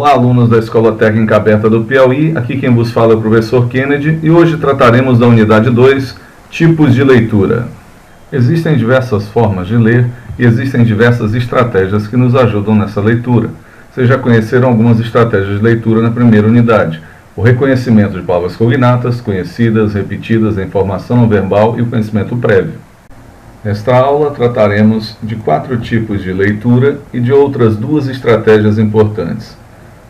Olá, alunos da Escola Técnica Aberta do Piauí, aqui quem vos fala é o professor Kennedy e hoje trataremos da unidade 2, tipos de leitura. Existem diversas formas de ler e existem diversas estratégias que nos ajudam nessa leitura. Vocês já conheceram algumas estratégias de leitura na primeira unidade: o reconhecimento de palavras cognatas, conhecidas, repetidas, a informação não verbal e o conhecimento prévio. Nesta aula trataremos de 4 tipos de leitura e de outras 2 estratégias importantes.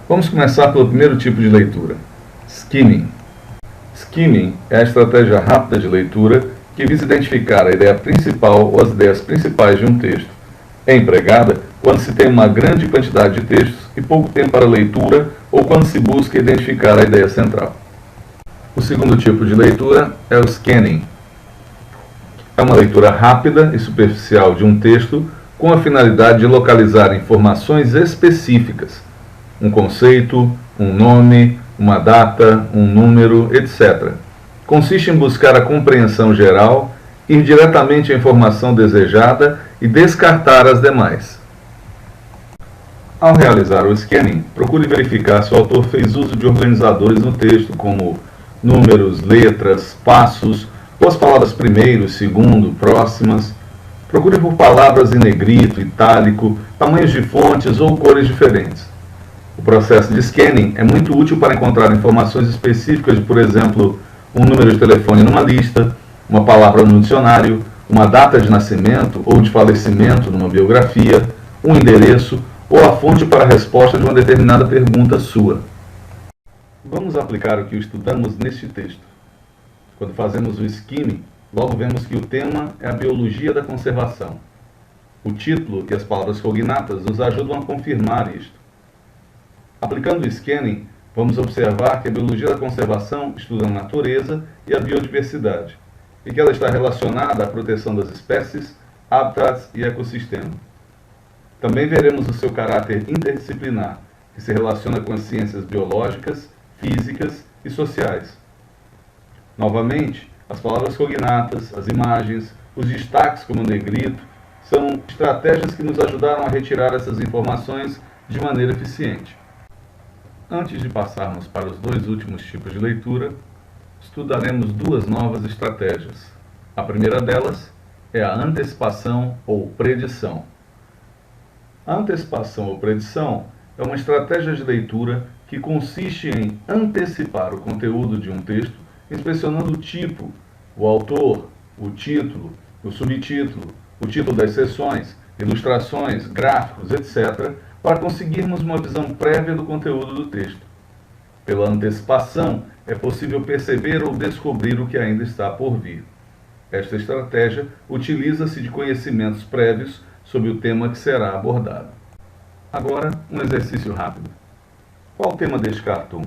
Vamos começar pelo primeiro tipo de leitura, skimming. Skimming é a estratégia rápida de leitura que visa identificar a ideia principal ou as ideias principais de um texto. É empregada quando se tem uma grande quantidade de textos e pouco tempo para leitura ou quando se busca identificar a ideia central. O segundo tipo de leitura é o scanning. É uma leitura rápida e superficial de um texto com a finalidade de localizar informações específicas, um conceito, um nome, uma data, um número, etc. Consiste em buscar a compreensão geral, ir diretamente à informação desejada e descartar as demais. Ao realizar o scanning, procure verificar se o autor fez uso de organizadores no texto, como números, letras, passos, ou as palavras primeiro, segundo, próximas. Procure por palavras em negrito, itálico, tamanhos de fontes ou cores diferentes. O processo de scanning é muito útil para encontrar informações específicas de, por exemplo, um número de telefone numa lista, uma palavra no dicionário, uma data de nascimento ou de falecimento numa biografia, um endereço ou a fonte para a resposta de uma determinada pergunta sua. Vamos aplicar o que estudamos neste texto. Quando fazemos o skimming, logo vemos que o tema é a biologia da conservação. O título e as palavras cognatas nos ajudam a confirmar isto. Aplicando o scanning, vamos observar que a biologia da conservação estuda a natureza e a biodiversidade, e que ela está relacionada à proteção das espécies, habitats e ecossistema. Também veremos o seu caráter interdisciplinar, que se relaciona com as ciências biológicas, físicas e sociais. Novamente, as palavras cognatas, as imagens, os destaques como o negrito, são estratégias que nos ajudaram a retirar essas informações de maneira eficiente. Antes de passarmos para os 2 últimos tipos de leitura, estudaremos 2 novas estratégias. A primeira delas é a antecipação ou predição. A antecipação ou predição é uma estratégia de leitura que consiste em antecipar o conteúdo de um texto, inspecionando o tipo, o autor, o título, o subtítulo, o título das seções, ilustrações, gráficos, etc., para conseguirmos uma visão prévia do conteúdo do texto. Pela antecipação, é possível perceber ou descobrir o que ainda está por vir. Esta estratégia utiliza-se de conhecimentos prévios sobre o tema que será abordado. Agora, um exercício rápido. Qual o tema deste cartoon?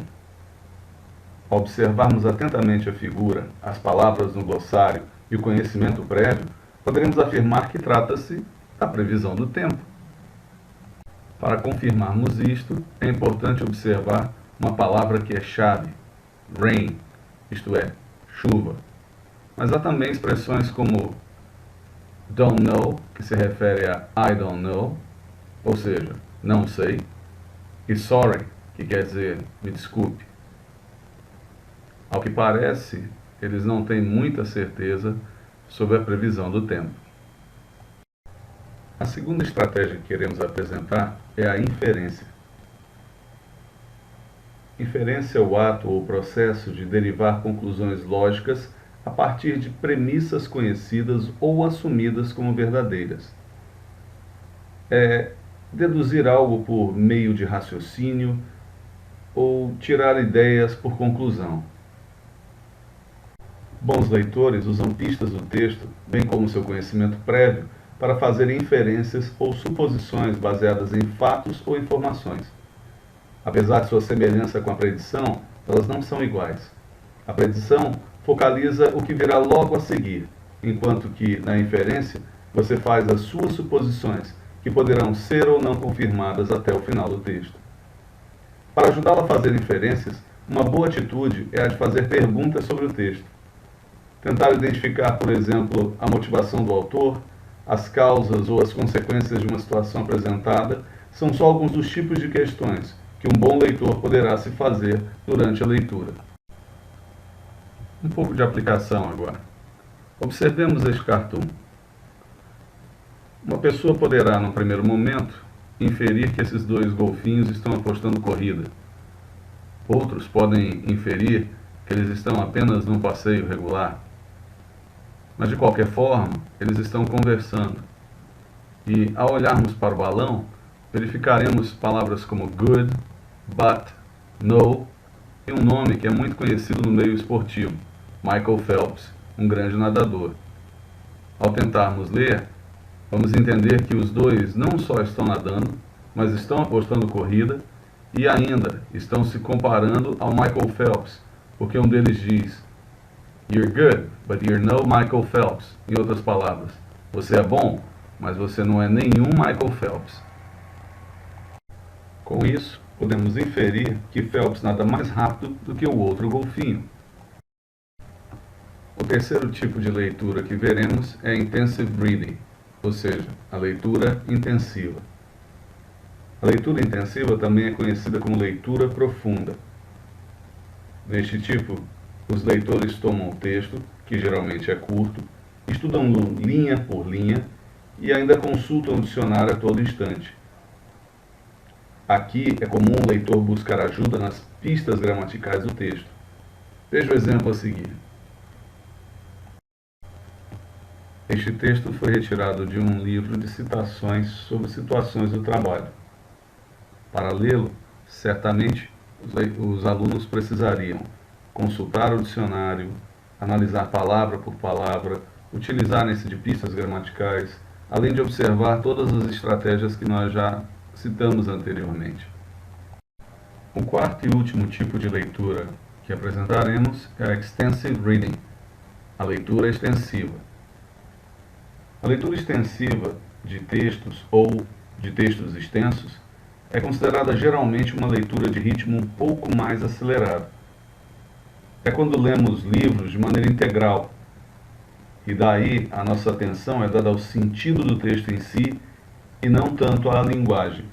Ao observarmos atentamente a figura, as palavras no glossário e o conhecimento prévio, poderemos afirmar que trata-se da previsão do tempo. Para confirmarmos isto, é importante observar uma palavra que é chave, rain, isto é, chuva. Mas há também expressões como don't know, que se refere a I don't know, ou seja, não sei, e sorry, que quer dizer me desculpe. Ao que parece, eles não têm muita certeza sobre a previsão do tempo. A segunda estratégia que queremos apresentar é a inferência. Inferência é o ato ou processo de derivar conclusões lógicas a partir de premissas conhecidas ou assumidas como verdadeiras. É deduzir algo por meio de raciocínio ou tirar ideias por conclusão. Bons leitores usam pistas do texto, bem como seu conhecimento prévio, para fazer inferências ou suposições baseadas em fatos ou informações. Apesar de sua semelhança com a predição, elas não são iguais. A predição focaliza o que virá logo a seguir, enquanto que, na inferência, você faz as suas suposições, que poderão ser ou não confirmadas até o final do texto. Para ajudá-lo a fazer inferências, uma boa atitude é a de fazer perguntas sobre o texto. Tentar identificar, por exemplo, a motivação do autor, as causas ou as consequências de uma situação apresentada são só alguns dos tipos de questões que um bom leitor poderá se fazer durante a leitura. Um pouco de aplicação agora. Observemos este cartoon. Uma pessoa poderá, no primeiro momento, inferir que esses dois golfinhos estão apostando corrida. Outros podem inferir que eles estão apenas num passeio regular. Mas, de qualquer forma, eles estão conversando. E, ao olharmos para o balão, verificaremos palavras como good, but, no e um nome que é muito conhecido no meio esportivo, Michael Phelps, um grande nadador. Ao tentarmos ler, vamos entender que os dois não só estão nadando, mas estão apostando corrida e ainda estão se comparando ao Michael Phelps, porque um deles diz: "You're good, but you're no Michael Phelps." Em outras palavras, você é bom, mas você não é nenhum Michael Phelps. Com isso, podemos inferir que Phelps nada mais rápido do que o outro golfinho. O terceiro tipo de leitura que veremos é intensive reading, ou seja, a leitura intensiva. A leitura intensiva também é conhecida como leitura profunda. Neste tipo, os leitores tomam o texto, que geralmente é curto, estudam-no linha por linha e ainda consultam o dicionário a todo instante. Aqui é comum o leitor buscar ajuda nas pistas gramaticais do texto. Veja o exemplo a seguir. Este texto foi retirado de um livro de citações sobre situações do trabalho. Para lê-lo, certamente, os alunos precisariam consultar o dicionário, analisar palavra por palavra, utilizar-se de pistas gramaticais, além de observar todas as estratégias que nós já citamos anteriormente. O quarto e último tipo de leitura que apresentaremos é a extensive reading, a leitura extensiva. A leitura extensiva de textos ou de textos extensos é considerada geralmente uma leitura de ritmo um pouco mais acelerado. É quando lemos livros de maneira integral, e daí a nossa atenção é dada ao sentido do texto em si e não tanto à linguagem.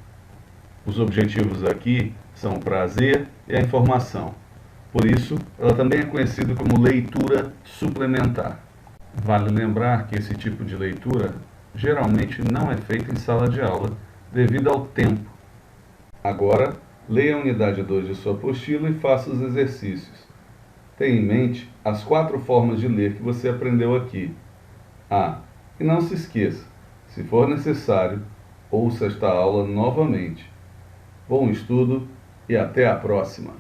Os objetivos aqui são o prazer e a informação. Por isso, ela também é conhecida como leitura suplementar. Vale lembrar que esse tipo de leitura geralmente não é feita em sala de aula devido ao tempo. Agora, leia a unidade 2 de sua apostila e faça os exercícios. Tenha em mente as 4 formas de ler que você aprendeu aqui. E não se esqueça, se for necessário, ouça esta aula novamente. Bom estudo e até a próxima!